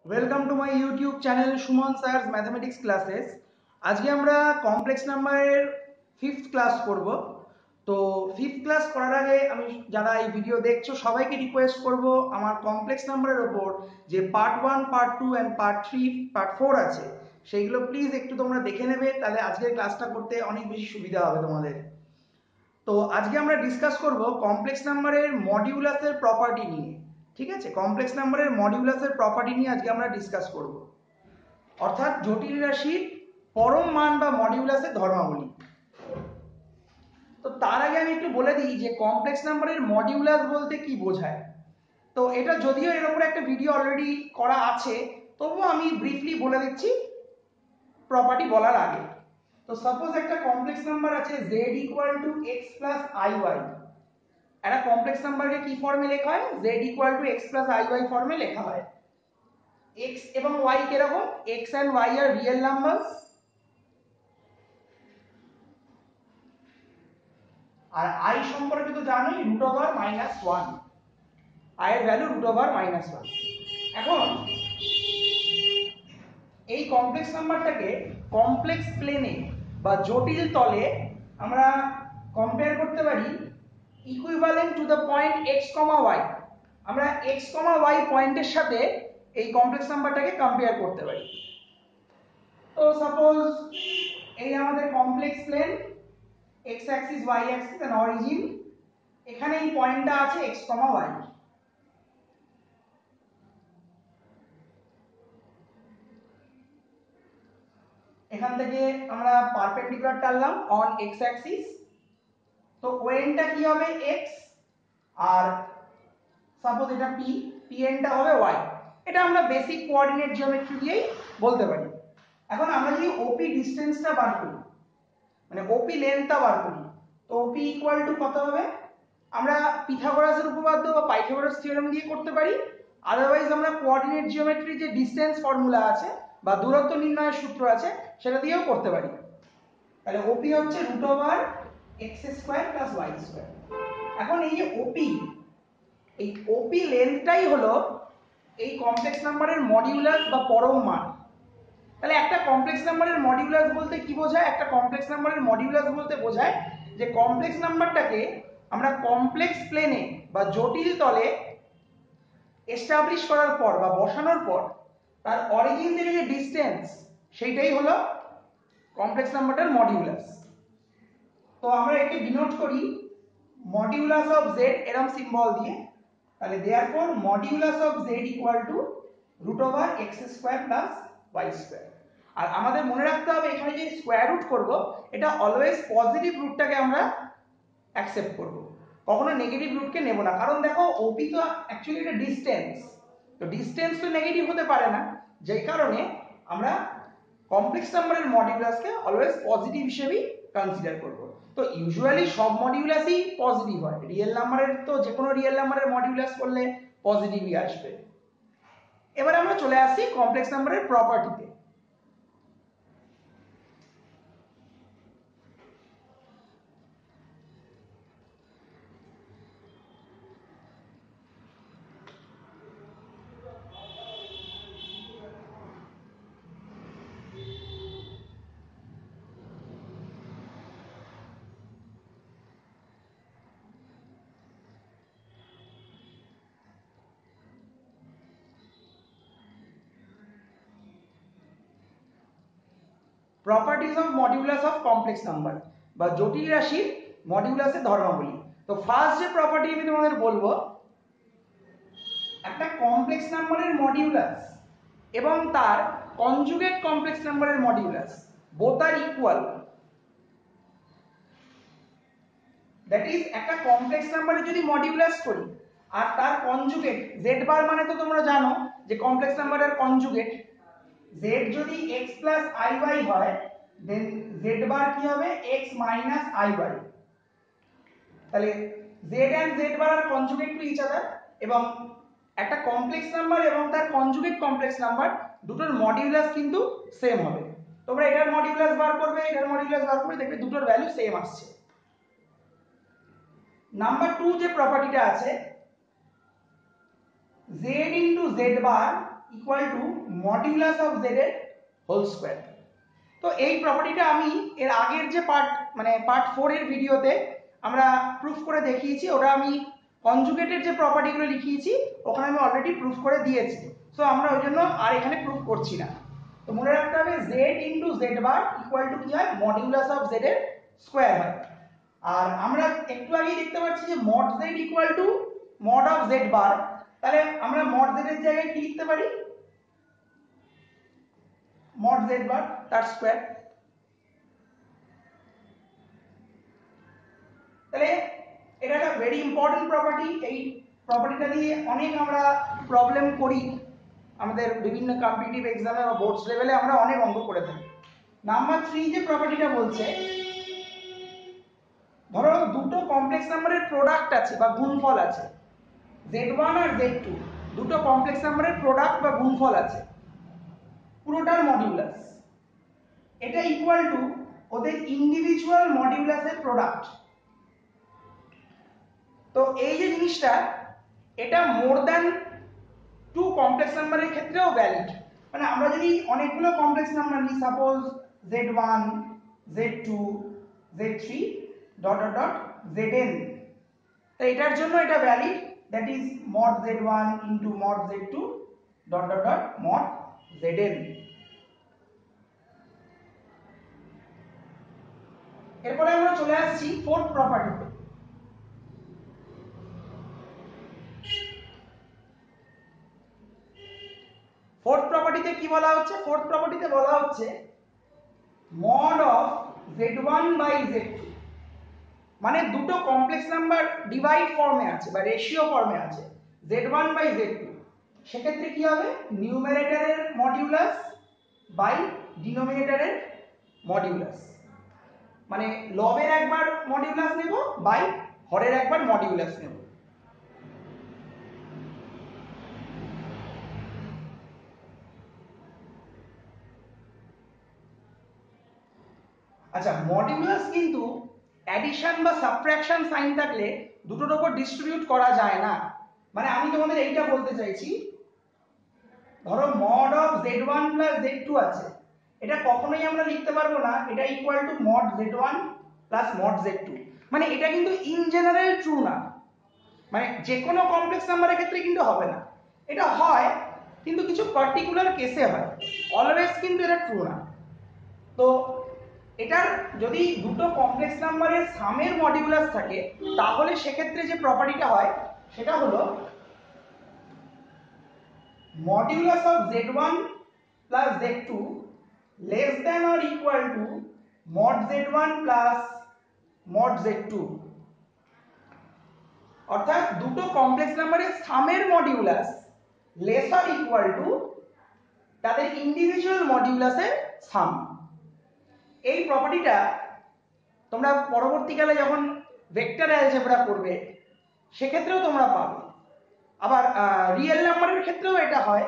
Welcome to my YouTube channel Suman sir's mathematics classes. আজকে আমরা complex নাম্বারের ফিফথ ক্লাস করব। তো ফিফথ ক্লাস করার আগে আমি যারা এই ভিডিও দেখছো সবাইকে রিকোয়েস্ট করব আমার কমপ্লেক্স নাম্বারের ওপর যে part 1, part 2 and part 3, part 4 আছে সেইগুলো প্লিজ একটু তোমরা দেখে নেবে, তাহলে আজকের ক্লাসটা করতে অনেক বেশি সুবিধা হবে তোমাদের। তো আজকে আমরা ডিসকাস করব কমপ্লেক্স নাম্বারের মডিউলাসের প্রপার্টি নিয়ে। ঠিক আছে, কমপ্লেক্স নাম্বারের মডিউলাসের প্রপার্টি নিয়ে আজকে আমরা ডিসকাস করব, অর্থাৎ জটিল রাশির পরম মান বা মডিউলাসের ধর্মাবলী। তো তার আগে আমি একটু বলে দিই যে কমপ্লেক্স নাম্বারের মডিউলাস বলতে কি বোঝায়। তো এটা যদিও এর উপরে একটা ভিডিও অলরেডি করা আছে, তবুও আমি ব্রিফলি বলে দিচ্ছি প্রপার্টি বলার আগে। তো সাপোজ একটা কমপ্লেক্স নাম্বার আছে z equal two x plus iy। একটা কমপ্লেক্স নাম্বারকে কি ফর্মে লেখা হয়? z equal two x plus iy ফর্মে লেখা হয়। x এবং y কিরকম? x and y আর রিয়েল নাম্বারস, আর i সম্পর্কে তো জানোই রুট ওভার মাইনাস 1, i এর ভ্যালু রুট ওভার মাইনাস 1। এখন এই কমপ্লেক্স নাম্বারটাকে কমপ্লেক্স প্লেনে বা জটিল তলে আমরা কম্পেয়ার করতে পারি equivalent to the point x, y। আমরা x, y পয়েন্টের সাথে এই কমপ্লেক্স নাম্বারটাকে কম্পেয়ার করতে পারি। তো সাপোজ এই আমাদের complex plane, x axis, y axis and origin, এখানে এই পয়েন্টটা আছে x, y। এখান থেকে আমরা পারপেন্ডিকুলার টানলাম অন x অ্যাক্সিস, তো ওএনটা কি হবে x, আর সাপোজ এটা p, pnটা হবে y। এটা আমরা বেসিক কোঅর্ডিনেট জিওমেট্রি দিয়েই বলতে পারি। এখন আমরা যদি OP ডিসটেন্সটা বার করি, মানে OP লেন্থটা বার করি, তো OP ইকুয়াল টু কত হবে? আমরা পিথাগোরাসের উপপাদ্য বা পাইথাগোরাস থিওরেম দিয়ে করতে পারি, আদারওয়াইজ আমরা কোঅর্ডিনেট জিওমেট্রি যে ডিসটেন্স ফর্মুলা আছে বা দূরত্ব নির্ণয়ের সূত্র আছে সেটা দিয়েও করতে পারি। তাহলে OP হচ্ছে root over x square plus y square. এখন এই যে OP, এই OP লেন্থটাই হলো এই কমপ্লেক্স নাম্বারের মডিউলাস বা পরম মান। তাহলে একটা কমপ্লেক্স নাম্বারের মডিউলাস বলতে কি বোঝায়? একটা কমপ্লেক্স নাম্বারের মডিউলাস বলতে বোঝায় যে কমপ্লেক্স নাম্বারটাকে আমরা কমপ্লেক্স প্লেনে বা জটিল তলে এস্টাবলিশ করার পর বা বসানোর পর তার অরিজিন থেকে যে ডিসটেন্স, সেইটাই হলো কমপ্লেক্স নাম্বারটার মডিউলাস। তো আমরা একে ডিনোট করি মডিউলাস অফ z এরকম সিম্বল দিয়ে। তাহলে therefore modulus of z equal to root over x square plus y square. আর আমাদের মনে রাখতে হবে এখানে যে স্কয়ার রুট করব, এটা অলওয়েজ পজিটিভ রুটটাকে আমরা অ্যাকসেপ্ট করব, কখনো নেগেটিভ রুটকে নেব না। কারণ দেখো OP তো অ্যাকচুয়ালি এটা ডিসটেন্স, তো ডিসটেন্স তো নেগেটিভ হতে পারে না, যেই কারণে আমরা কমপ্লেক্স নাম্বারের মডিউলাসকে অলওয়েজ পজিটিভ হিসেবেই কনসিডার করব। তো ইউজুয়ালি সব মডিউলাসই পজিটিভ হয়, রিয়েল নাম্বারের তো যে কোনো রিয়েল নাম্বারের মডিউলাস করলে পজিটিভই আসবে। এবার আমরা চলে আসি কমপ্লেক্স নাম্বারের প্রপার্টিতে। Properties of modulus of complex number বা জটিল রাশির মডিউলাসের ধর্মাবলী। তো ফার্স্ট যে প্রপার্টি আমি তোমাদের বলবো, একটা কমপ্লেক্স নাম্বারের মডিউলাস এবং তার কনজুগেট কমপ্লেক্স নাম্বারের modulus both are equal. That is একটা কমপ্লেক্স নাম্বারে যদি মডিউলাস করি আর তার কনজুগেট z বার, মানে তো তোমরা জানো যে কমপ্লেক্স নাম্বারের কনজুগেট z যদি x প্লাস iy হয়, দেন z বার কি হবে? x minus iy। তাহলে z and z bar are conjugate to each other, এবং একটা কমপ্লেক্স নাম্বার এবং তার কনজুগেট কমপ্লেক্স নাম্বার দুটোর মডিউলাস কিন্তু সেম হবে। তোমরা এটার মডিউলাস বার করবে, এটার মডিউলাস বার করবে, দেখবে দুটোর ভ্যালু সেম আসছে। নাম্বার 2 যে প্রপার্টিটা আছে, z into z bar equal to modulus of z এর হোল স্কয়ার। তো এই প্রপার্টিটা আমি এর আগের যে পার্ট 4 এর ভিডিওতে আমরা প্রুফ করে দেখিয়েছি, ওটা আমি কনজুগেটের যে প্রপার্টিগুলো লিখিয়েছি ওখানে আমি অলরেডি প্রুফ করে দিয়েছি। সো আমরা ওই জন্য আর এখানে প্রুফ করছি না। তো মনে রাখতে হবে z into z bar equal to কি হয়, মডিউলাস অফ z এর স্কয়ার হয়। আর আমরা একটু আগেই দেখতে পাচ্ছি যে mod z equal two mod of z বার, তাহলে আমরা মড z এর জায়গায় কি লিখতে পারি, মড z বার তার স্কয়ার। তাহলে এটা একটা ভেরি ইম্পর্টেন্ট প্রপার্টি। এই প্রপার্টিটা দিয়ে অনেক আমরা প্রবলেম করি, আমাদের বিভিন্ন কম্পিটিটিভ এক্সামে বা বোর্ডস লেভেলে আমরা অনেক অঙ্ক করে থাকি। নাম্বার 3 যে প্রপার্টিটা বলছে, ধরো দুটো কমপ্লেক্স নাম্বারের প্রোডাক্ট আছে বা গুণফল আছে, z1 আর z2 দুটো কমপ্লেক্স নাম্বারের প্রোডাক্ট বা গুণফল আছে, পুরোটার মডিউলাস, এটা ইকুয়াল টু ওদের ইন্ডিভিজুয়াল মডিউলাসের প্রোডাক্ট। তো এই যে জিনিসটা, এটা মোর দ্যান 2 কমপ্লেক্স নাম্বারের ক্ষেত্রেও ভ্যালিড। মানে আমরা যদি অনেকগুলো কমপ্লেক্স নাম্বার নিই, suppose z1 z2 z3 dot dot dot zn, তো এটার জন্য এটা valid, that is mod z1 into mod z2 dot dot dot mod zn। এরপরে আমরা চলে আসছি ফোর্থ প্রপার্টিতে। ফোর্থ প্রপার্টিতে কি বলা হচ্ছে, ফোর্থ প্রপার্টিতে বলা হচ্ছে mod of z1 by z2, মানে দুটো কমপ্লেক্স নাম্বার ডিভাইড ফর্মে আছে বা রেশিও ফর্মে আছে z1 বাই z2, সেক্ষেত্রে কি হবে, নিউমারেটরের মডিউলাস বাই ডিনোমিনেটরের মডিউলাস, মানে লবের একবার মডিউলাস নেব বাই হরের একবার মডিউলাস নেব। আচ্ছা, মডিউলাস কিন্তু অ্যাডিশন বা সাবট্রাকশন সাইন থাকলে দুটোর উপর ডিস্ট্রিবিউট করা যায় না। মানে আমি তোমাদের এইটা বলতে চাইছি, ধরো mod of z1 plus z2 আছে, এটা কখনোই আমরা লিখতে পারবো না এটা equal to mod z1 plus mod z2, মানে এটা কিন্তু ইন জেনারেল ট্রু না, মানে যে কোনো কমপ্লেক্স নাম্বারের ক্ষেত্রে কিন্তু হবে না। এটা হয় কিন্তু কিছু পার্টিকুলার কেসে হয়, অলওয়েজ কিন্তু এটা ট্রু না। তো এটার যদি দুটো কমপ্লেক্স নাম্বারের সামের মডিউলাস থাকে, তাহলে সেক্ষেত্রে যে প্রপার্টিটা হয় সেটা হলো modulus of z1 plus z2 less than or equal to mod z1 plus mod z2, অর্থাৎ দুটো কমপ্লেক্স নাম্বারের সামের modulus less or equal to তাদের ইন্ডিভিজুয়াল মডিউলাসের সাম। এই প্রপার্টিটা তোমরা পরবর্তীকালে যখন ভেক্টর অ্যালজেব্রা করবে সেক্ষেত্রেও তোমরা পাবে। আবার রিয়েল নাম্বারের ক্ষেত্রেও এটা হয়,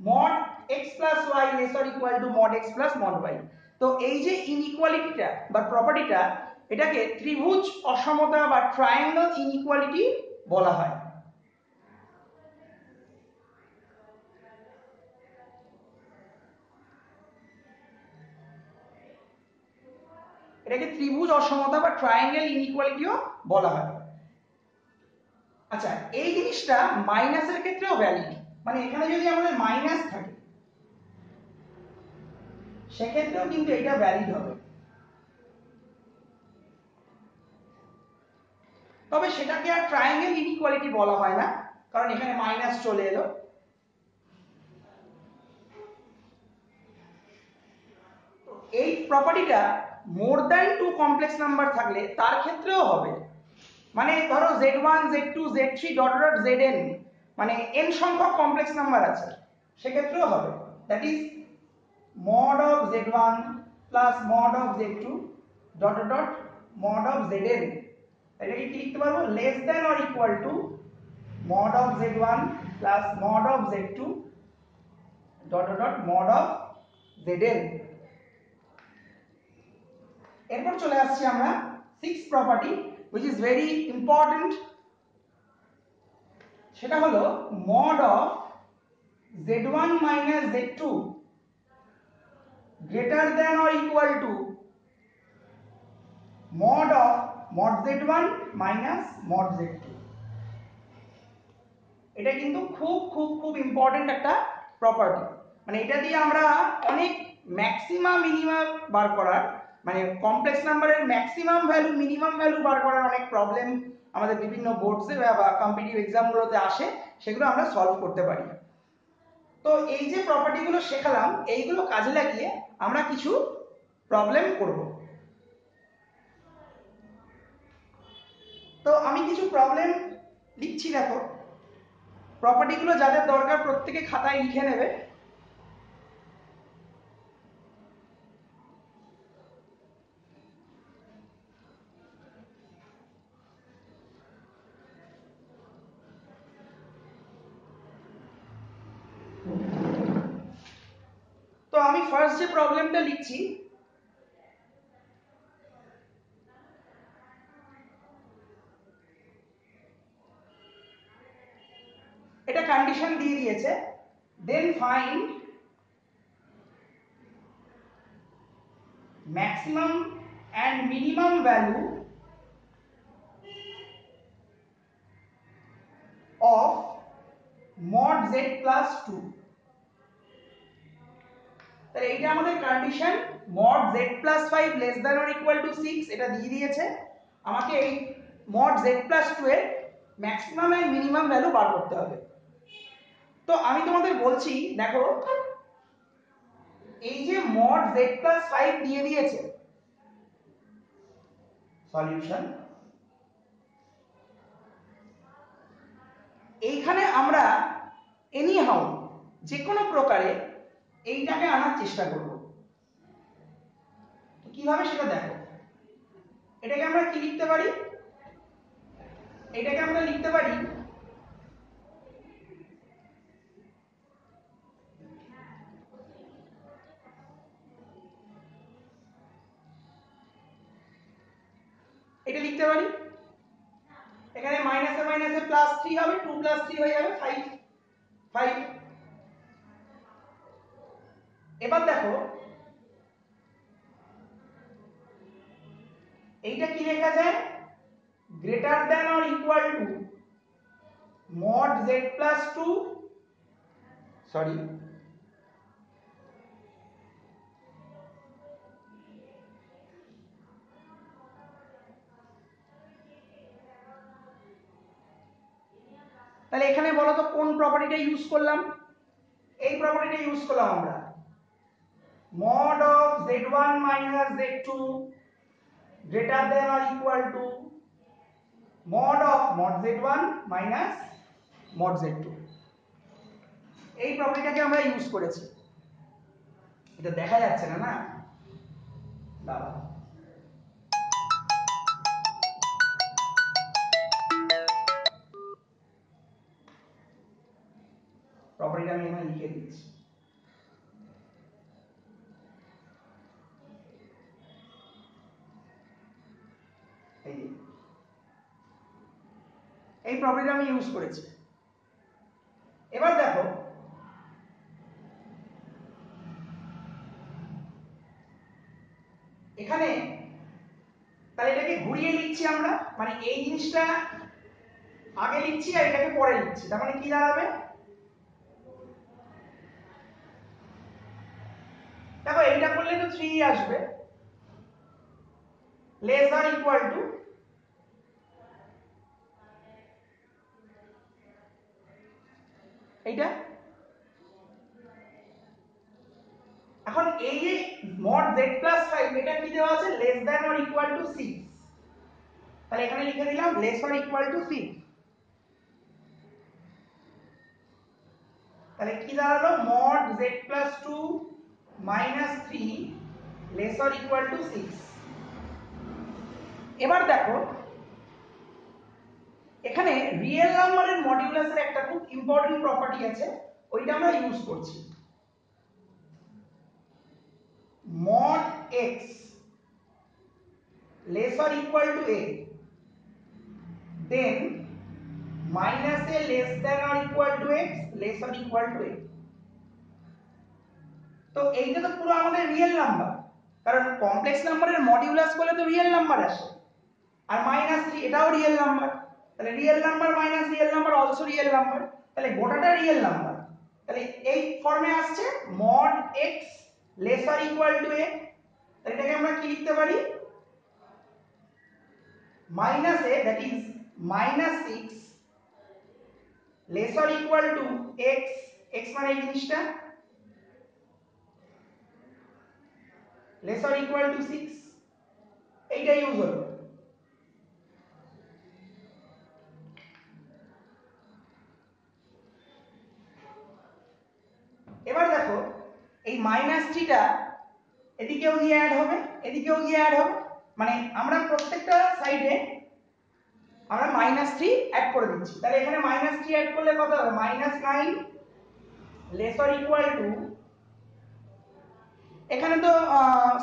mod x plus y less or equal to mod x plus mod y। তো এই যে ইনইকুয়ালিটিটা বা প্রপার্টিটা, এটাকে ত্রিভুজ অসমতা বা ট্রায়াঙ্গেল ইনইকুয়ালিটি বলা হয়। এটাকে ত্রিভুজ অসমতা বা ট্রায়াঙ্গেল ইনইকুয়ালিটিও বলা হয়। আচ্ছা, এই জিনিসটা মাইনাসের ক্ষেত্রেও ভ্যালিড, মানে এখানে যদি আমাদের মাইনাস থাকে সেক্ষেত্রেও কিন্তু এটা ভ্যালিড হবে, তবে সেটাকে আর ট্রায়াঙ্গেল ইনইকুয়ালিটি বলা হয় না, কারণ এখানে মাইনাস চলে এলো। এই প্রপার্টিটা মোর দ্যান 2 কমপ্লেক্স নাম্বার থাকলে তার ক্ষেত্রেও হবে, মানে ধরো z1 z2 z3 dot dot zn, মানে n সংখ্যক কমপ্লেক্স নাম্বার আছে, সেক্ষেত্রেও হবে, that is mod of z1 plus mod of z2 dot dot mod of zn। এটাকে কি লিখতে পারবো, less than or equal to mod of z1 plus mod of z2 dot dot mod of zn। এরপর চলে আসছি আমরা six property, which is very important, সেটা হলো mod of z1 minus z2 greater than or equal to mod of mod z1 minus mod z2। এটা কিন্তু খুব খুব খুব ইম্পর্টেন্ট একটা প্রপার্টি, মানে এটা দিয়ে আমরা অনেক ম্যাক্সিমাম মিনিমাম বার করার, মানে কমপ্লেক্স নাম্বারের ম্যাক্সিমাম ভ্যালু মিনিমাম ভ্যালু বার করার অনেক প্রবলেম আমাদের বিভিন্ন বোর্ডসে বা কম্পিটিটিভ এক্সামগুলোতে আসে, সেগুলো আমরা সলভ করতে পারি। তো এই যে প্রপার্টিগুলো শেখালাম, এইগুলো কাজে লাগিয়ে আমরা কিছু প্রবলেম করব। তো আমি কিছু প্রবলেম লিখছি, দেখো প্রপার্টিগুলো যাদের দরকার প্রত্যেকে খাতায় লিখে নেবে। তো আমি ফার্স্ট যে প্রবলেমটা লিখছি, এটা কন্ডিশন দিয়ে দিয়েছে, then find maximum and minimum value of mod z plus 2। তাহলে এইটা আমাদের condition, mod z plus 5 less than or equal to 6 এটা দিয়ে দিয়েছে, আমাকে এই mod z plus 2 এর ম্যাক্সিমাম এন্ড মিনিমাম ভ্যালু বার করতে হবে। তো আমি তোমাদের বলছি, দেখো এই যে mod z plus 5 দিয়ে দিয়েছে, সলিউশন এইখানে আমরা এনি হাউ যে কোনো প্রকারে এইটাকে আনার চেষ্টা করব। কিভাবে সেটা দেখো, এটাকে আমরা কি লিখতে পারি, এটাকে আমরা লিখতে পারি এটা লিখতে পারি, এখানে মাইনাসে মাইনাসে প্লাস 3 হবে, 2 প্লাস 3 হয়ে যাবে 5 5। এবার দেখো এইটা কি লেখা যায়, greater than or equal to mod z plus 2, sorry তাহলে এখানে বলো তো কোন প্রপার্টিটা ইউজ করলাম, এই প্রপার্টিটা ইউজ করলাম আমরা, mod of z1 minus z2 greater than or equal to mod of mod z1 minus mod z2। এই প্রপার্টিটাকে আমরা ইউজ করেছি, এটা দেখা যাচ্ছে না, না দাঁড়াও প্রপার্টিটা আমি এখানে লিখে দিচ্ছি। এই প্রপার্টিটা আমি ইউজ করেছি। এবার দেখো এখানে, তাহলে এটাকে ঘুরিয়ে লিখছি আমরা, মানে এই জিনিসটা আগে লিখছি আর এটাকে পরে লিখছি, তার মানে কি দাঁড়াবে, দেখো এইটা করলে তো 3 আসবে, লেস দ্যান ইকুয়াল টু এইটা। এখন এই যে mod z plus 5 এটা কি দেওয়া আছে, less than or equal two 6, তাহলে এখানে লিখে দিলাম লেস অর ইকুয়াল টু 6। তাহলে কি দাঁড়ালো, mod z plus 2 minus 3 less or equal to 6। এবার দেখো এখানে রিয়েল নাম্বারের মডিউলাসের একটা খুব ইম্পর্টেন্ট প্রপার্টি আছে, ওইটা আমরা ইউজ করছি, mod x less or equal to a then minus a less than or equal to x less or equal to a। তো এইটা তো পুরো আমাদের রিয়েল নাম্বার, কারণ কমপ্লেক্স নাম্বারের মডিউলাস করলে তো রিয়েল নাম্বার আসে। আর -3 এটাও রিয়েল নাম্বার, তাহলে real number minus real number also real number, তাহলে গোটাটা রিয়েল নাম্বার। তাহলে এই ফর্মে আসছে mod x lesser equal to a, তাহলে এটাকে আমরা কি লিখতে পারি, minus a, that is -6 lesser equal to x, x মানে এই জিনিসটা lesser equal to 6, এইটা ইউজ হলো। এবার দেখো এই -3টা এদিকেও গিয়ে অ্যাড হবে, এদিকেও গিয়ে অ্যাড হবে, মানে আমরা প্রত্যেকটা সাইডে আমরা -3 অ্যাড করে দিচ্ছি। তাহলে এখানে -3 অ্যাড করলে কত হবে, -9 lesser equal to, এখানে তো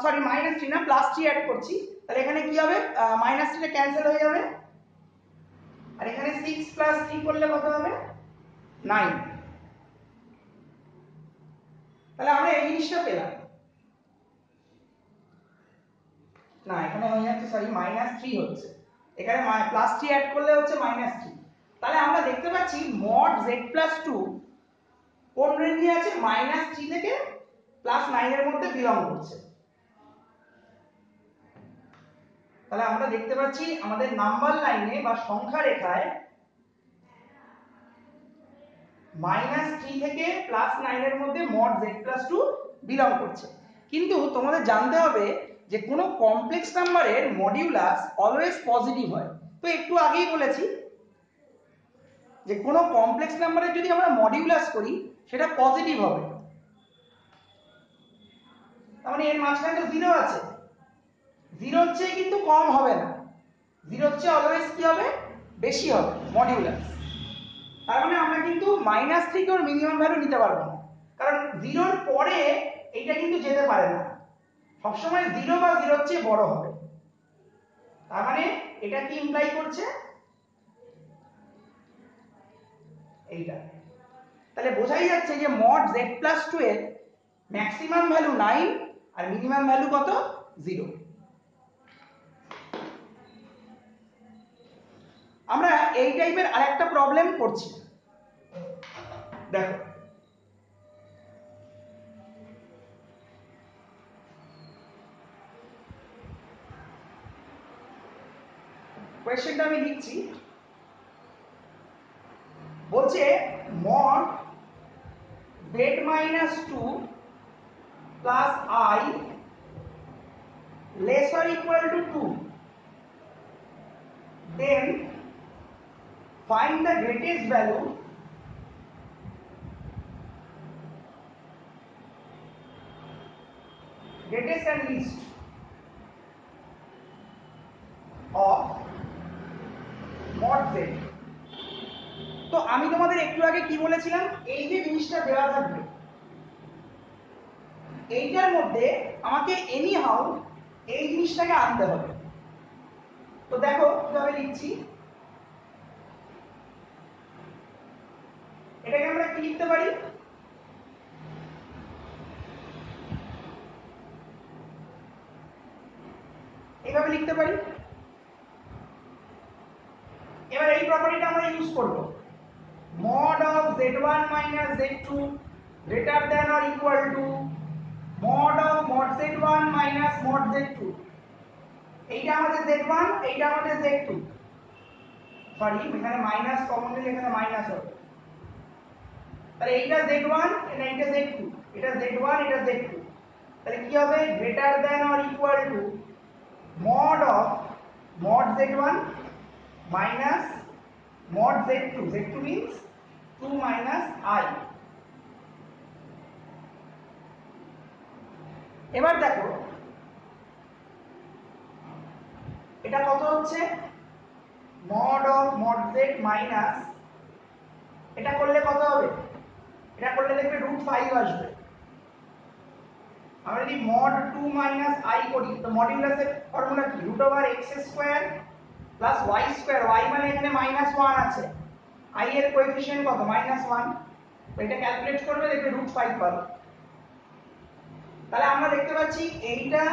সরি -3 না +3 অ্যাড করছি, তাহলে এখানে কি হবে, -3টা ক্যান্সেল হয়ে যাবে, আর এখানে 6 + 3 করলে কত হবে, 9। তাহলে আমরা এই জিনিসটা পেলাম না, এখানে হয়ে যাচ্ছে সরি -3 হচ্ছে, এখানে +3 অ্যাড করলে হচ্ছে -3। তাহলে আমরা দেখতে পাচ্ছি mod z + 2 কোন রেঞ্জে আছে, -3 থেকে +9 এর মধ্যে বিলং করছে। তাহলে আমরা দেখতে পাচ্ছি আমাদের নাম্বার লাইনে বা সংখ্যা রেখায় -3 থেকে +9 এর মধ্যে mod z + 2 বিলং করছে। কিন্তু তোমাদের জানতে হবে যে কোনো কমপ্লেক্স নাম্বারের মডিউলাস অলওয়েজ পজিটিভ হয়। তো একটু আগেই বলেছি যে কোনো কমপ্লেক্স নাম্বারের যদি আমরা মডিউলাস করি সেটা পজিটিভ হবে, তার মানে এর মাঝখানে তো 0 আছে, 0 চেয়ে কিন্তু কম হবে না, 0 চেয়ে অলওয়েজ কি হবে, বেশি হবে মডিউলাস। তার মানে আমরা কিন্তু -3 কে ওর মিনিমাম ভ্যালু নিতে পারবো না, কারণ 0 এর পরে এইটা কিন্তু যেতে পারে না, সবসময় 0 বা 0 এর চেয়ে বড় হবে। তার মানে এটা কি ইমপ্লাই করছে, এইটা। তাহলে বোঝাই যাচ্ছে যে mod z + 2 এর ম্যাক্সিমাম ভ্যালু 9 আর মিনিমাম ভ্যালু কত, 0। আমরা এই টাইপের আরেকটা প্রবলেম করছি, দেখো কোয়েশ্চেনটা আমি লিখছি, বলছে mod z - 2 plus I lesser equal to 2, then find the greatest value greatest and least of mod z। তো আমি তোমাদের একটু আগে কি বলেছিলাম, এই যে জিনিসটা দেওয়া থাকবে এইটার মধ্যে আমাকে এনি হাউ এই জিনিসটাকে আনতে হবে। তো দেখো কিভাবে লিখছি, এটাকে আমরা কি লিখতে পারি, এইভাবে লিখতে পারি। এবার এই প্রপার্টিটা আমরা ইউজ করব, mod of z1 - z2 greater than or equal to mod of mod z1 - mod z2, এইটা আমাদের z1, এইটা আমাদের z2, সরি এখানে মাইনাস কমন নিলে এখানে মাইনাস হবে, তাহলে এইটা z1 আর এইটা z2, এটা z1 এটা z2, তাহলে কি হবে, greater than or equal to mod of mod z1 minus mod z2, z2 means 2 minus I। এবার দেখো এটা কত হচ্ছে, mod of mod z minus, এটা করলে কত হবে, এটা করলে দেখবে √5 আসবে। আমরা যদি mod 2 minus I করি তো মডিউলাসের ফর্মুলা কি, √x² প্লাস y², y মানে এখানে -1 আছে, I এর কোএফিশিয়েন্ট কত, -1, তো এটা ক্যালকুলেট করবে দেখবে √5 পাবে। তাহলে আমরা দেখতে পাচ্ছি এইটা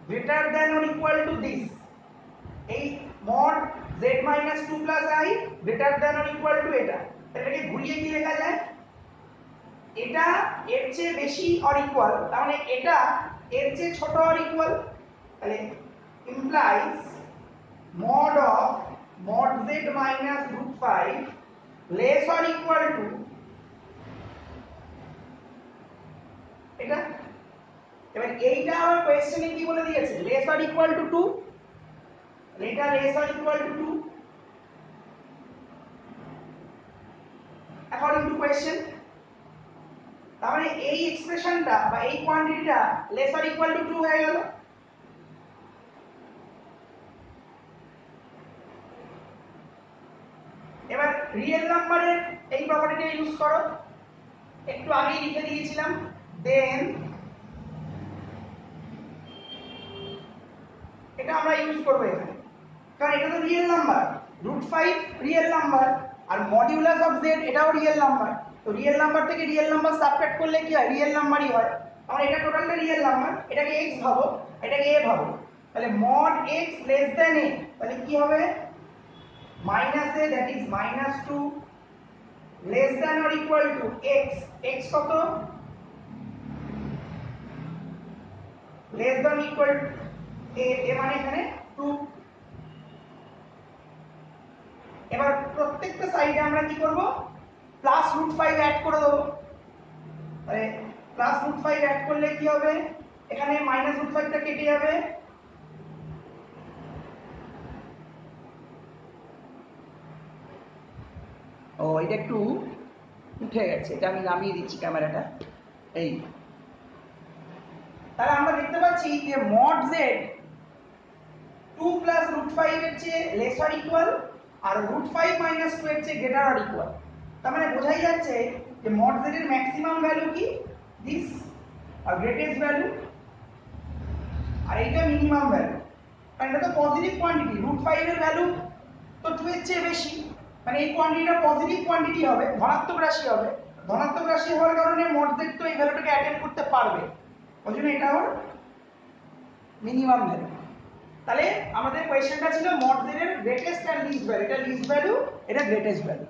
greater than or equal to this, এই mod z minus 2 plus i greater than or equal to এটা। এটাকে ঘুরিয়ে কি লেখা যায়, এটা এর চেয়ে বেশি অর ইকুয়াল, তার মানে এটা এর চেয়ে ছোট অর ইকুয়াল, তাহলে implies mod of mod z minus root 5 less or equal to এটা। এবার এইটা আমার কোশ্চেনে কি বলে দিয়েছে, less or equal to 2, এটা less or equal to 2 according to question। তার মানে এই এক্সপ্রেশনটা বা এই কোয়ান্টিটিটা less or equal to 2 হয়ে গেল। এবার রিয়েল নাম্বারের এই প্রপার্টিটা ইউজ করো, একটু আগেই লিখে দিয়েছিলাম, দেন এটা আমরা ইউজ করব এখানে, কারণ এটা তো রিয়েল নাম্বার, √5 রিয়েল নাম্বার আর মডিউলাস অফ z এটাও রিয়েল নাম্বার। তো রিয়েল নাম্বার থেকে রিয়েল নাম্বার সাবট্রাক্ট করলে কি হয়, রিয়েল নাম্বারই হয়। আমরা এটা টোটালটা রিয়েল নাম্বার, এটাকে x ভাবো, এটাকে a ভাবো, তাহলে mod x less than a, তাহলে কি হবে minus a that is -2 less than or equal two x, x কত less than equal to a মানে এখানে 2। এবার প্রত্যেকটা সাইডে আমরা কি করব, প্লাস √5 অ্যাড করে দেব, তাহলে প্লাস √5 অ্যাড করলে কি হবে, এখানে মাইনাস √5 টা কেটে যাবে, ও এটা একটু উঠে গেছে, এটা আমি নামিয়ে দিচ্ছি ক্যামেরাটা, এই। তাহলে আমরা দেখতে পাচ্ছি যে mod z 2 প্লাস √5 এর চেয়ে লেস অর ইকুয়াল আর √5 মাইনাস 2 এর চেয়ে গ্রেটার অর ইকুয়াল। তার মানে বোঝাই যাচ্ছে যে mod z এর ম্যাক্সিমাম ভ্যালু কি দিস, আর গ্রেটেস্ট ভ্যালু, আর এইটা মিনিমাম ভ্যালু। কারণ এটা তো পজিটিভ কোয়ান্টিটি, √5 এর ভ্যালু তো 2 এর চেয়ে বেশি, মানে এই কোয়ান্টিটিটা পজিটিভ কোয়ান্টিটি হবে, ধনাত্মক রাশি হবে। ধনাত্মক রাশি হওয়ার কারণে mod z তো এই ভ্যালুটাকে অ্যাটেন্ড করতে পারবে, ওই জন্য এটা হলো মিনিমাম ভ্যালু। তাহলে আমাদের কোয়েশ্চেনটা ছিল mod z এর গ্রেটেস্ট আর লিস্ট ভ্যালু, এটা লিস্ট ভ্যালু, এটা গ্রেটেস্ট ভ্যালু।